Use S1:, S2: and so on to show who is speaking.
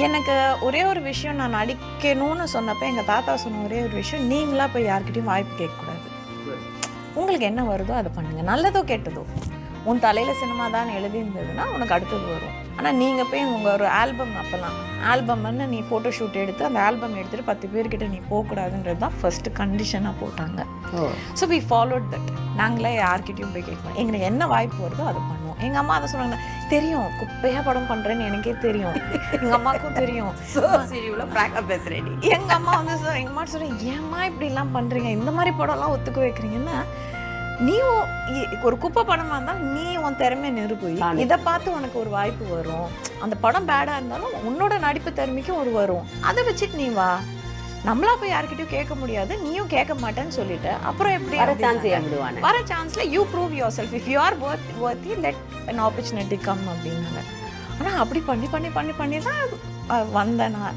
S1: எனக்கு ஒரே ஒரு விஷயம் நான் நடிக்கணும்னு சொன்னப்ப எங்க தாத்தா சொன்ன ஒரே ஒரு விஷயம், நீங்களா போய் யார்கிட்டயும் வாய்ப்பு கேட்கக்கூடாது. உங்களுக்கு என்ன வருதோ அதை பண்ணுங்க. நல்லதோ கெட்டதோ. உன் தலையில சினிமா தான் எழுதி இருந்ததுன்னா உனக்கு அடுத்தது வரும். ஆனா நீங்க போய் உங்க ஒரு ஆல்பம் அப்பலாம் ஆல்பம்னு நீ ஃபோட்டோ ஷூட் எடுத்து அந்த ஆல்பம் எடுத்துட்டு 10 பேர்கிட்ட நீ போகக்கூடாதுன்றது தான் ஃபர்ஸ்ட் கண்டிஷனா போட்டாங்க. So we followed that. நாங்களே யார்கிட்டயும் போய் கேட்கணும். எங்களுக்கு என்ன வாய்ப்பு வருதோ அதை பண்ணுவோம். எங்க அம்மா அதை சொன்னாங்க, தெரியும் குப்பையா படம் பண்றேன்னு எனக்கே தெரியும். எங்க அம்மாவுக்கும் தெரியும்.
S2: பேசுறேன்.
S1: எங்க அம்மா வந்து எங்க அம்மா சொல்றேன், ஏம்மா இப்படி எல்லாம் பண்றீங்க, இந்த மாதிரி படம்லாம் ஒத்துக்க வைக்கிறீங்கன்னா, நீ ஒரு குப்பை படமா இருந்தாலும் நீ உன் திறமையை நிரூபி. இதை பார்த்து உனக்கு ஒரு வாய்ப்பு வரும். அந்த படம் பேடா இருந்தாலும் உன்னோட நடிப்பு திறமைக்கும் ஒரு வரும். அதை வச்சுட்டு நீ வா. நம்மளா போய் யார்கிட்டயும் கேட்க முடியாது, நீயும் கேட்க மாட்டேன்னு சொல்லிட்டு அப்புறம் எப்படி வர சான்ஸ்ல you prove yourself. If you are worthy let an opportunity come அப்படின்னாங்க. ஆனா அப்படி பண்ணி பண்ணி பண்ணி பண்ணி தான் வந்தேன் நான்.